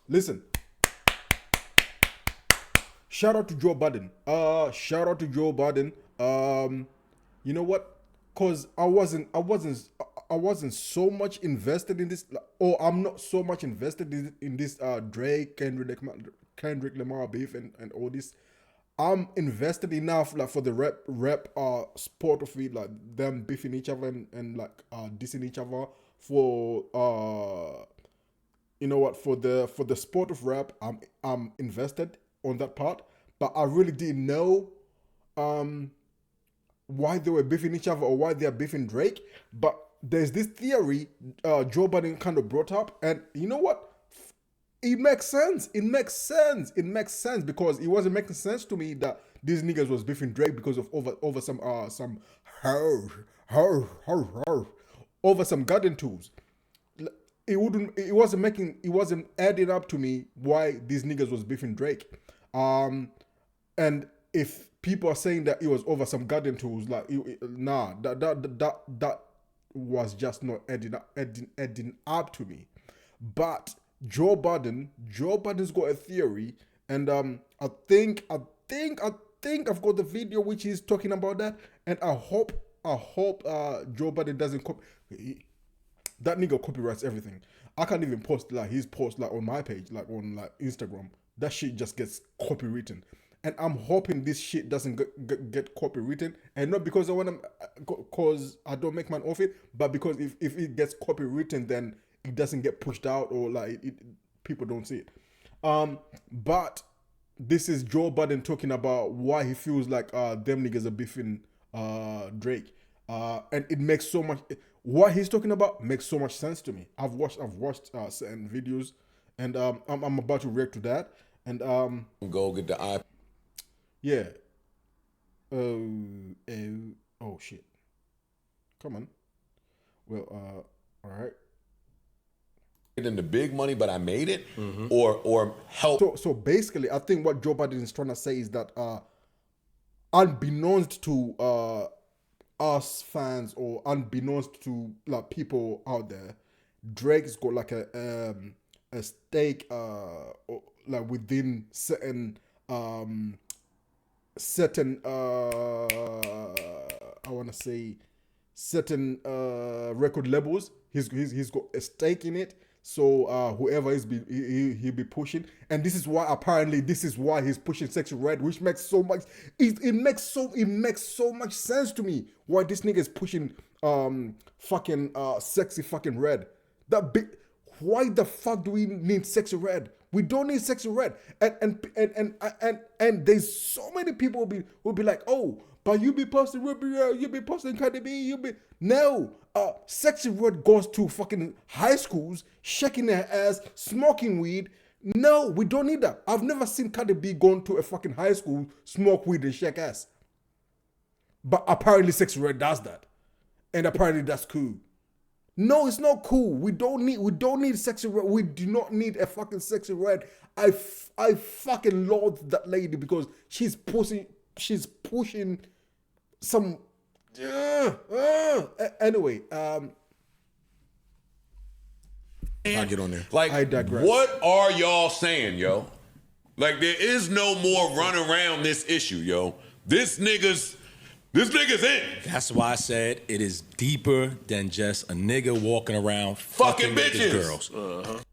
Listen. Shout out to Joe Budden. You know what? Cause I wasn't so much invested in this, or I'm not so much invested in this Drake, Kendrick Lamar beef and all this. I'm invested enough like for the rap sport of it, like them beefing each other and like dissing each other for you know what, for the sport of rap. I'm invested on that part, but I really didn't know why they were beefing each other or why they are beefing Drake. But there's this theory Joe Budden kind of brought up, and you know what? It makes sense. It makes sense because it wasn't making sense to me that these niggas was beefing Drake because of over some over some garden tools. It wasn't adding up to me why these niggas was beefing Drake. And if people are saying that it was over some garden tools, like nah, that was just not adding up to me. But Joe Budden's got a theory, and I think I've got the video which is talking about that, and I hope Joe Budden doesn't that nigga copyrights everything. I can't even post like his post like on my page, like on like Instagram. That shit just gets copywritten. And I'm hoping this shit doesn't get copywritten, and not because I want to, cause I don't make money off it, but because if it gets copywritten, then it doesn't get pushed out or like people don't see it. But this is Joe Budden talking about why he feels like them niggas are beefing Drake, and it makes so much. What he's talking about makes so much sense to me. I've watched certain videos, and I'm about to react to that, and go get the eye. Yeah. Oh shit. Come on. Well, all right. In the big money, but I made it, or help. So basically, I think what Joe Budden is trying to say is that unbeknownst to us fans, or unbeknownst to like people out there, Drake's got like a stake like within certain I want to say certain record labels. He's got a stake in it. So whoever he'll be pushing, and this is why he's pushing Sexy Red, which makes so much it makes so much sense to me why this nigga is pushing fucking Sexy fucking Red. Why the fuck do we need Sexy Red? We don't need Sexy Red. And there's so many people will be like, oh, but you be posting Cardi B, no. Sexy Red goes to fucking high schools, shaking their ass, smoking weed. No, we don't need that. I've never seen Cardi B going to a fucking high school, smoke weed and shake ass. But apparently Sexy Red does that. And apparently that's cool. No, it's not cool. We don't need Sexy Red. We do not need a fucking Sexy Red. I fucking loathe that lady because she's pushing some. Anyway, I'll get on there. I Like, digress. what are y'all saying, yo? Like, there is no more run around this issue, yo. This nigga's in. That's why I said it is deeper than just a nigga walking around Fucking with his bitches. girls.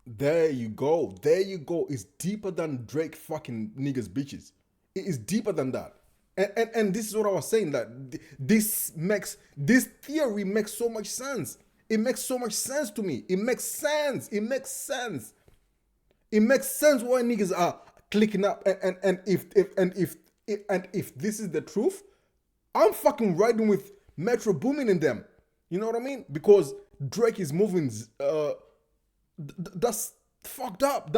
There you go. It's deeper than Drake fucking niggas bitches. It is deeper than that. And this is what I was saying, that this theory makes so much sense. It makes so much sense to me. It makes sense why niggas are clicking up. And if this is the truth, I'm fucking riding with Metro Boomin in them. You know what I mean? Because Drake is moving. That's fucked up.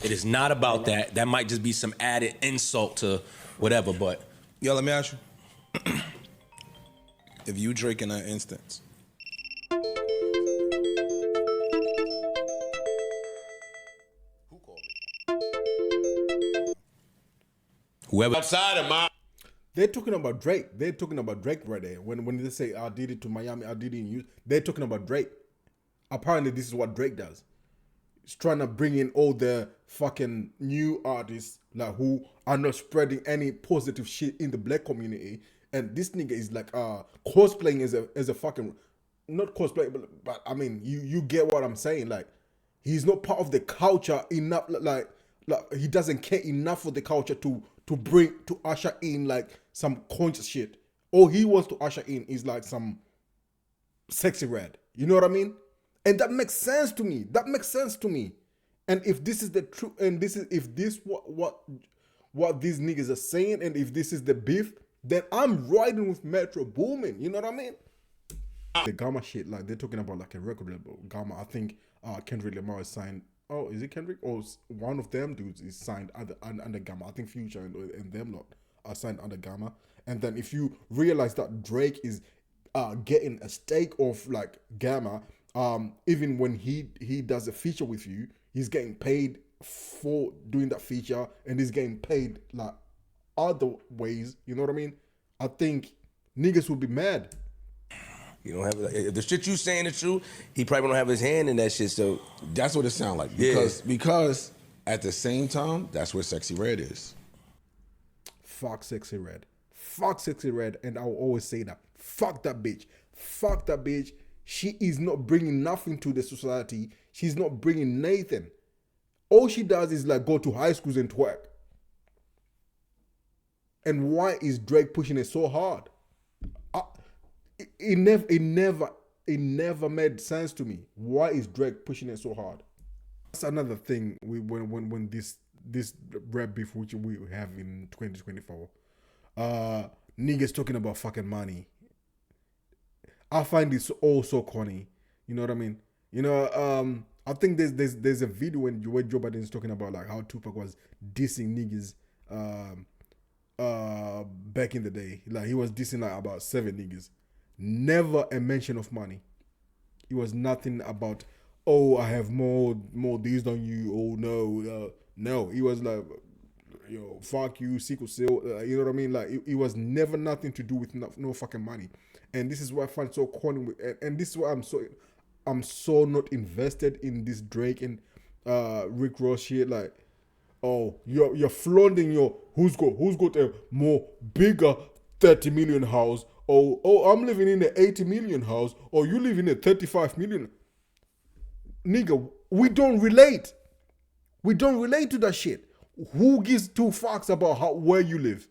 It is not about that. That might just be some added insult to whatever, but Yo, let me ask you. If you Drake in that instance, whoever. Outside of my They're talking about Drake. They're talking about Drake right there. When they say I did it to Miami, I did it in you. They're talking about Drake. Apparently, this is what Drake does. He's trying to bring in all the fucking new artists like who are not spreading any positive shit in the black community. And this nigga is like cosplaying as a fucking, not cosplay, but I mean you get what I'm saying. Like he's not part of the culture enough. Like he doesn't care enough for the culture to usher in like some conscious shit. All he wants to usher in is like some sexy red. You know what I mean? And that makes sense to me. That makes sense to me. And if this is the truth, and if this what these niggas are saying, and if this is the beef, then I'm riding with Metro Boomin. You know what I mean? The Gamma shit, like they're talking about like a record label. Gamma, I think Kendrick Lamar is signed. Oh, is it Kendrick? Or one of them dudes is signed under Gamma. I think Future and them lot are signed under Gamma. And then if you realize that Drake is getting a stake of like Gamma, even when he does a feature with you, he's getting paid for doing that feature, and he's getting paid like other ways. You know what I mean? I think niggas will be mad. You don't have if the shit you saying is true. He probably don't have his hand in that shit. So that's what it sounds like. Because at the same time, that's where Sexy Red is. Fuck Sexy Red. Fuck Sexy Red, and I will always say that. Fuck that bitch. Fuck that bitch. She is not bringing nothing to the society. She's not bringing nothing. All she does is like go to high schools and twerk. And why is Drake pushing it so hard? It never made sense to me. Why is Drake pushing it so hard? That's another thing. When this rap beef which we have in 2024, niggas talking about fucking money. I find this all so corny. You know what I mean? You know, I think there's a video where Joe Budden is talking about like how Tupac was dissing niggas back in the day. Like he was dissing like about 7 niggas. Never a mention of money. It was nothing about, oh, I have more these than you. Oh no, no. It was like, yo, fuck you, sickle cell. You know what I mean? Like it was never nothing to do with no fucking money. And this is what I find so corny. And this is why I'm so not invested in this Drake and Rick Ross shit. Like, oh, you're flaunting your who's got a more bigger 30 million house. Oh, I'm living in an 80 million house. Or you live in a 35 million. Nigga, we don't relate. We don't relate to that shit. Who gives 2 fucks about where you live?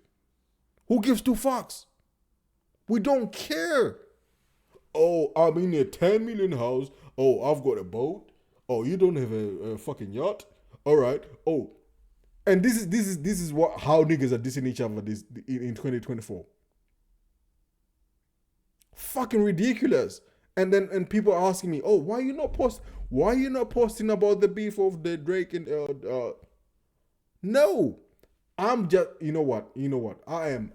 Who gives 2 fucks? We don't care. Oh, I'm in a 10 million house. Oh, I've got a boat. Oh, you don't have a fucking yacht. All right. Oh, and this is how niggas are dissing each other in 2024. Fucking ridiculous. And then people are asking me, oh, why you not posting about the beef of the Drake and no. I'm just you know what I am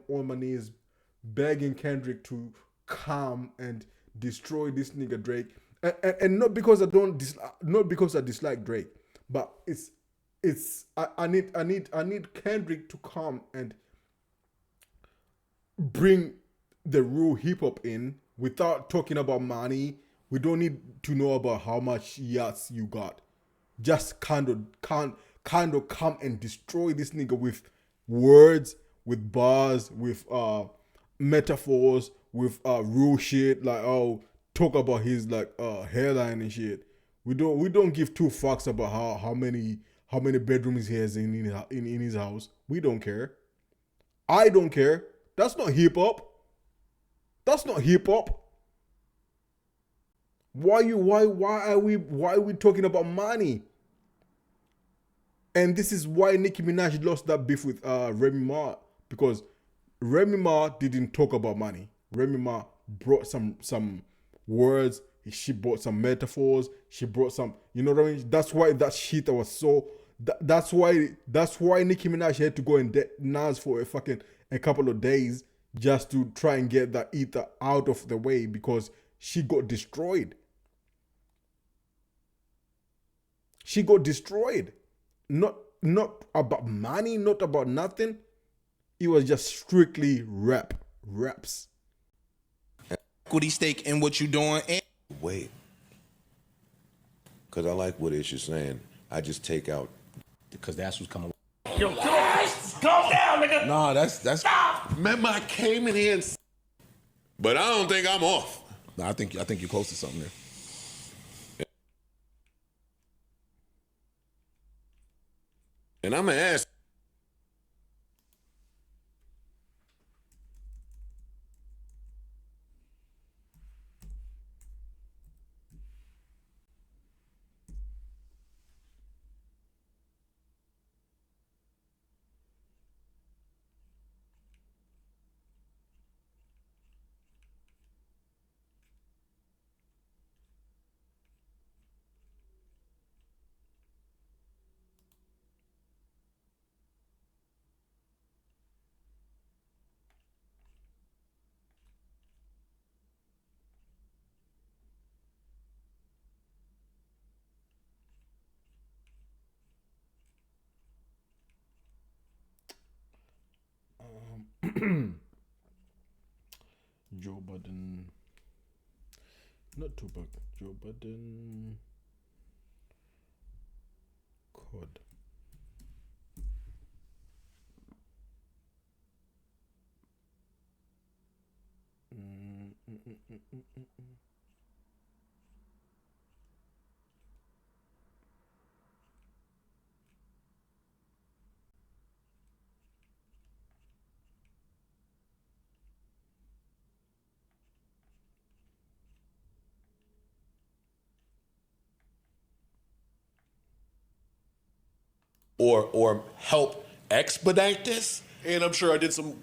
on my knees begging Kendrick to come and destroy this nigga Drake, and not because I dislike Drake, but I need Kendrick to come and bring the real hip hop in without talking about money. We don't need to know about how much yachts you got. Just kind of come and destroy this nigga with words, with bars, with metaphors, with real shit. Like, oh, talk about his like hairline and shit. We don't give 2 fucks about how many bedrooms he has in his house. We don't care. I don't care. That's not hip hop. That's not hip hop. Why are we talking about money? And this is why Nicki Minaj lost that beef with Remy Ma, because Remy Ma didn't talk about money. Remy Ma brought some words. She brought some metaphors. She brought some, you know what I mean? That's why that shit was so. That's why Nicki Minaj had to go and Nas for a couple of days just to try and get that ether out of the way, because she got destroyed. She got destroyed. Not not about money, not about nothing. It was just strictly raps. Equity stake in what you're doing. And Wait. Because I like what Ish is saying. I just take out. Because that's what's coming. Nah, that's. Remember, I came in here and. But I don't think I'm off. Nah, I think you're close to something there. And I'm going to ask. Joe Budden, not Tupac. Joe Budden, COD. Or help expedite this? And I'm sure I did some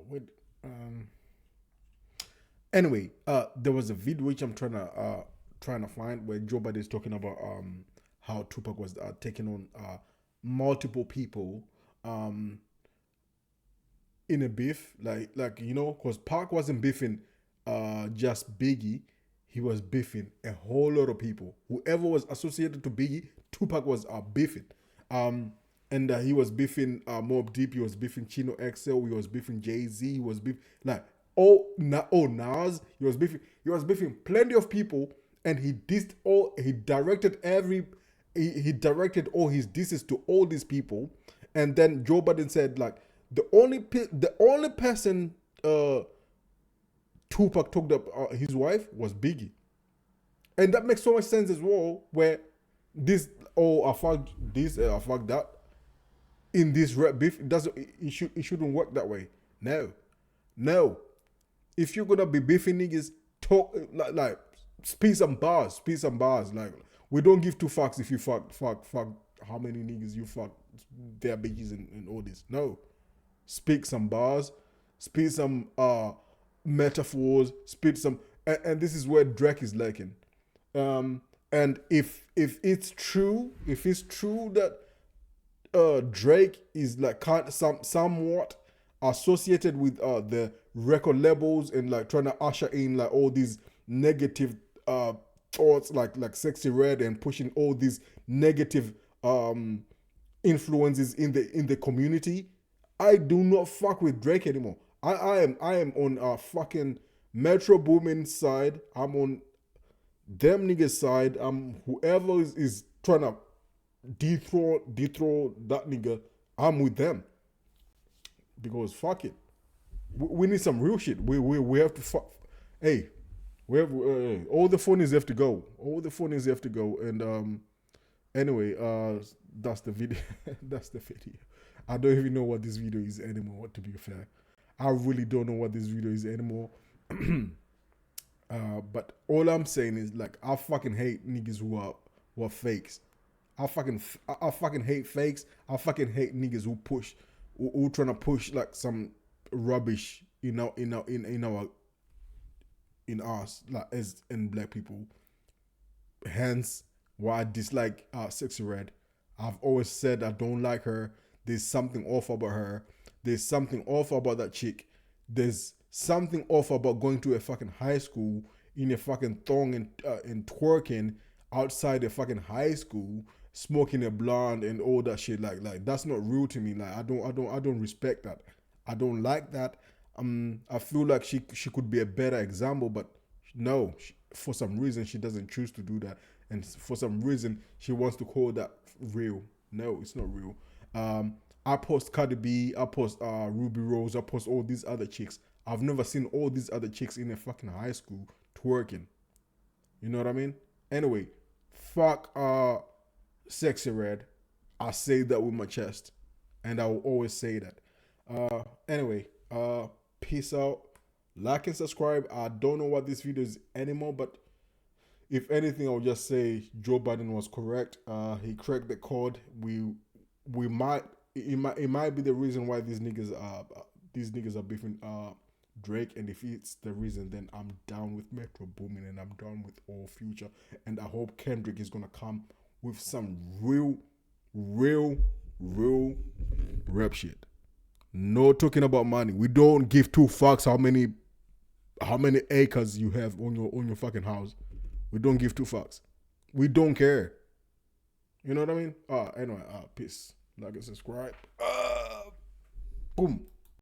Wait, anyway, there was a video which I'm trying to find where Joe Budden is talking about how Tupac was taking on multiple people in a beef, like you know, because Pac wasn't beefing just Biggie, he was beefing a whole lot of people. Whoever was associated to Biggie, Tupac was beefing. And he was beefing Mobb Deep, he was beefing Chino XL, he was beefing Jay-Z, he was beefing like Nas, he was beefing plenty of people, and he directed all his disses to all these people. And then Joe Budden said like the only person Tupac talked up his wife was Biggie. And that makes so much sense as well, where this I fucked this, I fucked that. In this rap beef, it shouldn't work that way. No. If you're gonna be beefing niggas, talk like speak some bars. Like, we don't give two fucks if you fuck how many niggas you fuck, their bitches and all this. No, speak some bars, speak some metaphors, speak some, and this is where Drake is lacking. And if it's true that Drake is like somewhat associated with the record labels and like trying to usher in like all these negative thoughts like Sexy Red and pushing all these negative influences in the community. I do not fuck with Drake anymore. I am on fucking Metro Boomin side. I'm on them niggas side. Whoever is trying to dethrone that nigga, I'm with them. Because fuck it, we need some real shit. We have to fuck. Hey, we have all the phonies have to go. And anyway, that's the video. That's the video. I don't even know what this video is anymore. To be fair, I really don't know what this video is anymore. But all I'm saying is like I fucking hate niggas who are fakes. I fucking hate fakes. I fucking hate niggas who trying to push like some rubbish, in us, like as in black people. Hence why I dislike Sexy Red. I've always said I don't like her. There's something off about her. There's something off about that chick. There's something off about going to a fucking high school in a fucking thong and twerking outside a fucking high school, smoking a blonde and all that shit. Like that's not real to me. Like I don't respect that. I don't like that. I feel like she could be a better example, but no, for some reason she doesn't choose to do that, and for some reason she wants to call that real. No, it's not real. I post Cardi B, I post Ruby Rose, I post all these other chicks. I've never seen all these other chicks in a fucking high school twerking. You know what I mean? Anyway, fuck Sexy Red. I say that with my chest, and I will always say that. Anyway, peace out. Like and subscribe. I don't know what this video is anymore, but if anything, I'll just say Joe Budden was correct. He cracked the code. It might be the reason why these niggas are beefing Drake, and if it's the reason, then I'm down with Metro Boomin and I'm down with all Future, and I hope Kendrick is gonna come with some real rap shit. No talking about money. We don't give two fucks how many acres you have on your fucking house. We don't give two fucks. We don't care. You know what I mean? Anyway, peace. Like and subscribe. Boom.